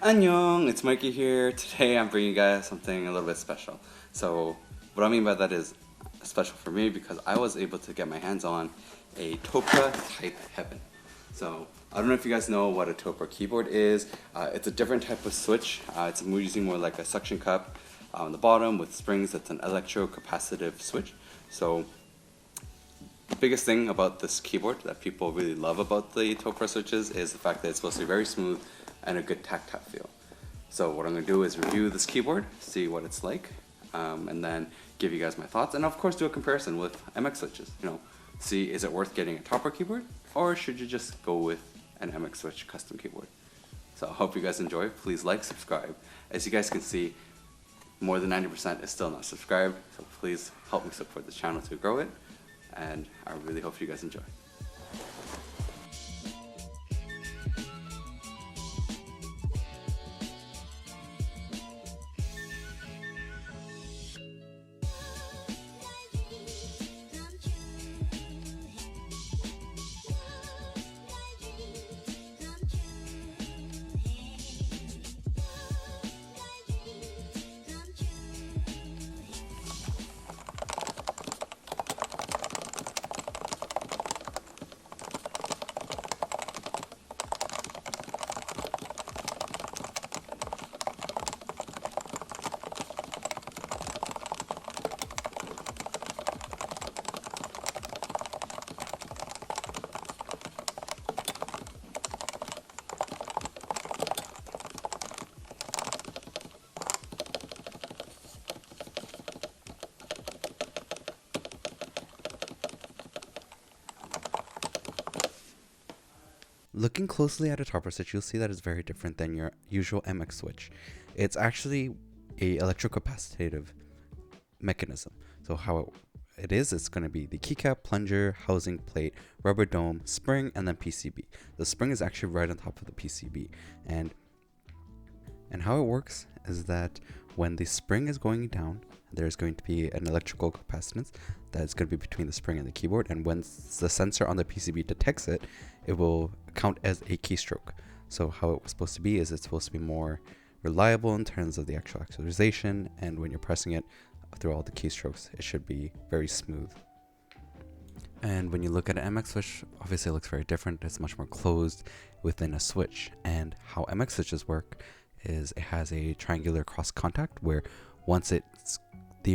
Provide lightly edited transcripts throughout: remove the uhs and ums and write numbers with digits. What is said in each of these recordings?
Annyeong, it's Mikey here. Today I'm bringing you guys something a little bit special. So what I mean by that is special for me because I was able to get my hands on a Topre Type Heaven. So I don't know if you guys know what a Topre keyboard is. It's a different type of switch. It's using more like a suction cup on the bottom with springs. It's an electrocapacitive switch. So the biggest thing about this keyboard that people really love about the Topre switches is the fact that it's supposed to be very smooth and a good tactile feel. So what I'm going to do is review this keyboard, see what it's like, and then give you guys my thoughts, and of course do a comparison with MX switches. See, is it worth getting a Topre keyboard, or should you just go with an MX switch custom keyboard? So I hope you guys enjoy. Please like, subscribe. As you guys can see, more than 90% is still not subscribed, so please help me support the channel to grow it, and I really hope you guys enjoy. Looking closely at a Topre switch, you'll see that it's very different than your usual MX switch. It's actually a electrocapacitive mechanism. So how it is, it's going to be the keycap, plunger, housing plate, rubber dome, spring, and then PCB. The spring is actually right on top of the PCB. And how it works is that when the spring is going down, there's going to be an electrical capacitance that's going to be between the spring and the keyboard, and when the sensor on the PCB detects it, it will count as a keystroke. So how it was supposed to be is it's supposed to be more reliable in terms of the actual actualization, and when you're pressing it through all the keystrokes, it should be very smooth. And when you look at an MX switch, obviously it looks very different. It's much more closed within a switch, and how MX switches work is it has a triangular cross contact where once it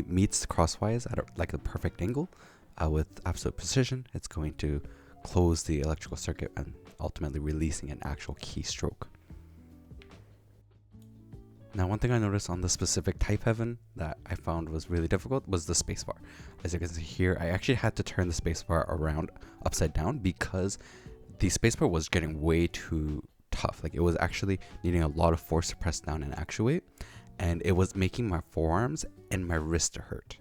meets crosswise at like the perfect angle with absolute precision, it's going to close the electrical circuit and ultimately releasing an actual keystroke. Now, one thing I noticed on the specific Type Heaven that I found was really difficult was the spacebar. As you can see here, I actually had to turn the spacebar around upside down because the spacebar was getting way too tough. Like, it was actually needing a lot of force to press down and actuate, and it was making my forearms and my wrist to hurt.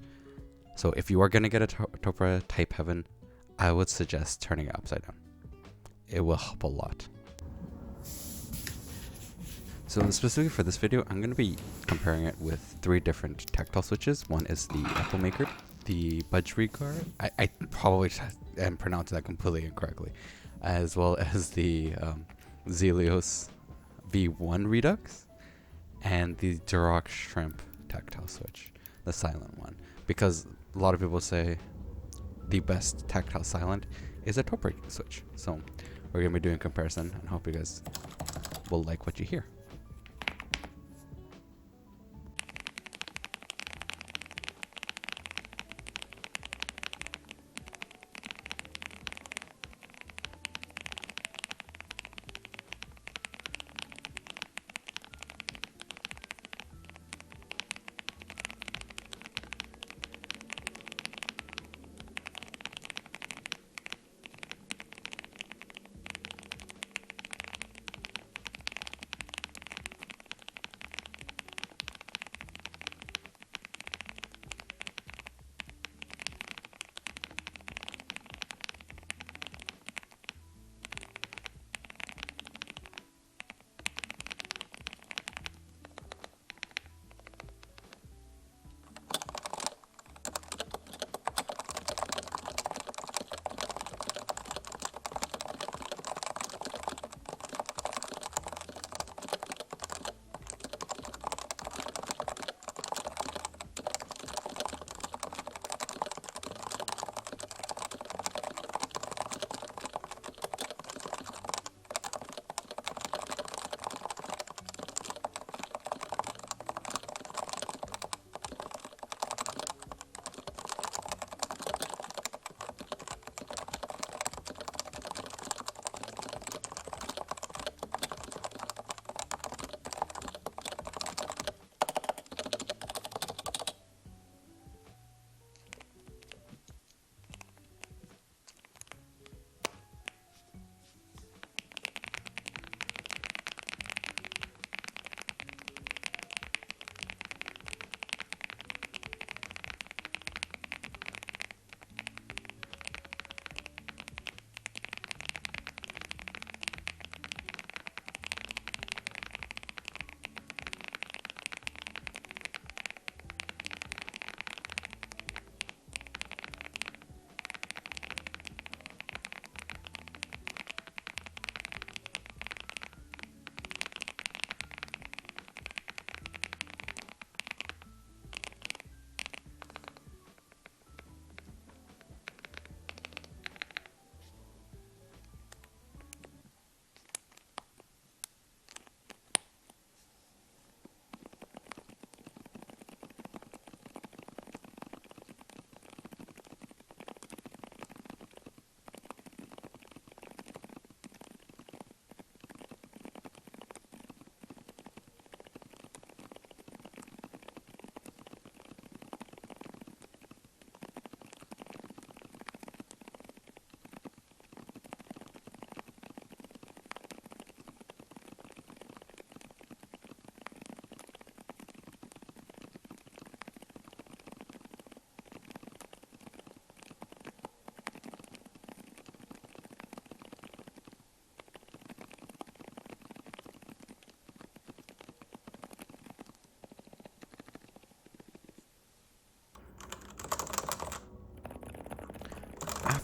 So if you are going to get a Topre Type Heaven, I would suggest turning it upside down. It will help a lot. So specifically for this video, I'm going to be comparing it with 3 different tactile switches. One is the Epomaker, the Budgerigar, I probably am pronouncing that completely incorrectly, as well as the Zealios V1 Redux, and the Durock shrimp tactile switch, the silent one, because a lot of people say the best tactile silent is a Topre switch. So we're going to be doing a comparison and hope you guys will like what you hear.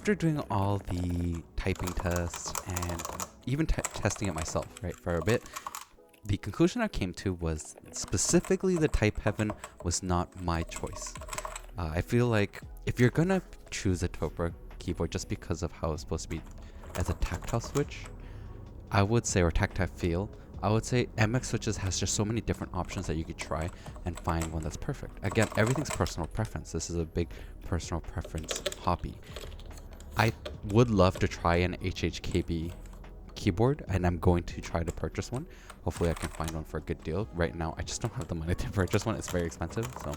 after doing all the typing tests and even testing it myself, right, for a bit, the conclusion I came to was specifically the type heaven was not my choice. I feel like if you're gonna choose a Topre keyboard just because of how it's supposed to be as a tactile switch, I would say, or tactile feel, I would say MX switches has just so many different options that you could try and find one that's perfect. Again, everything's personal preference. This is a big personal preference hobby. I would love to try an HHKB keyboard, and I'm going to try to purchase one. Hopefully I can find one for a good deal. Right now I just don't have the money to purchase one. It's very expensive, so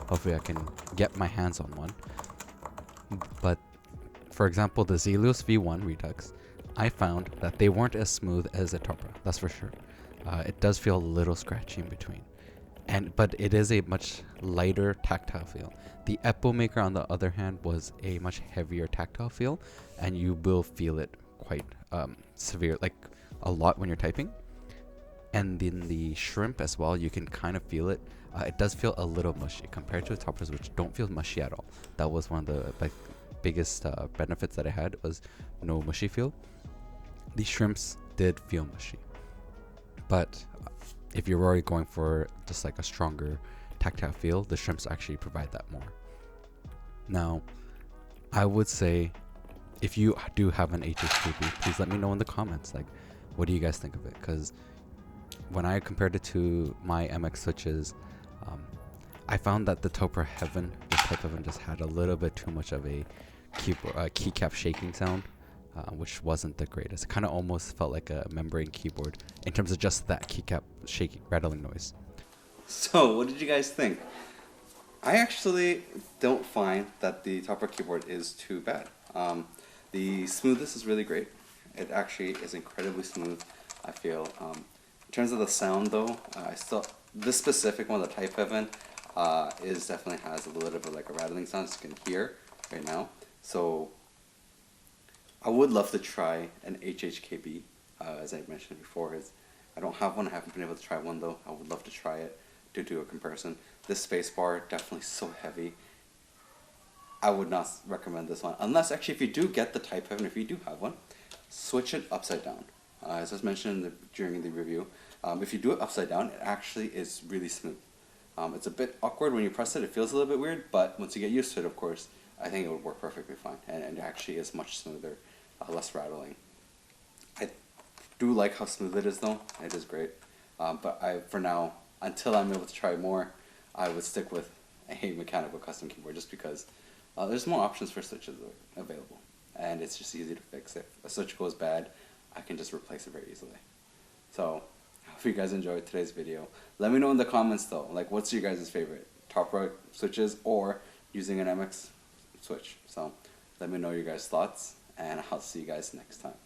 hopefully I can get my hands on one. But for example, the Zealios V1 Redux, I found that they weren't as smooth as a Topre, that's for sure. It does feel a little scratchy in between, but it is a much lighter tactile feel. The Epomaker, on the other hand, was a much heavier tactile feel, and you will feel it quite severe, like a lot when you're typing. And in the Shrimp as well, you can kind of feel it. It does feel a little mushy compared to the Topres, which don't feel mushy at all. That was one of the biggest benefits that I had, was no mushy feel. The Shrimps did feel mushy, but if you're already going for just like a stronger tactile feel, the Shrimps actually provide that more. Now, I would say if you do have an HHKB, please let me know in the comments, like, what do you guys think of it? Because when I compared it to my MX switches, I found that the Topre Heaven, the type Heaven, just had a little bit too much of a keycap shaking sound, which wasn't the greatest. It kind of almost felt like a membrane keyboard in terms of just that keycap shaking, rattling noise. So, what did you guys think? I actually don't find that the Topre keyboard is too bad. The smoothness is really great. It actually is incredibly smooth, I feel. In terms of the sound, though, this specific one, the Type Heaven, is definitely has a little bit of like a rattling sound, as you can hear right now. So I would love to try an HHKB, as I mentioned before. I don't have one. I haven't been able to try one though. I would love to try it to do a comparison. This Spacebar, definitely so heavy. I would not recommend this one, unless actually if you do get the Type Heaven, if you do have one, switch it upside down. As I was mentioned during the review, if you do it upside down, it actually is really smooth. It's a bit awkward when you press it. It feels a little bit weird, but once you get used to it, of course, I think it would work perfectly fine. And it actually is much smoother, less rattling. I do like how smooth it is, though. It is great. But for now, until I'm able to try more, I would stick with a mechanical custom keyboard, just because there's more options for switches available. And it's just easy to fix. If a switch goes bad, I can just replace it very easily. So, I hope you guys enjoyed today's video. Let me know in the comments though, like, what's your guys' favorite? Topre switches or using an MX switch? So, let me know your guys' thoughts, and I'll see you guys next time.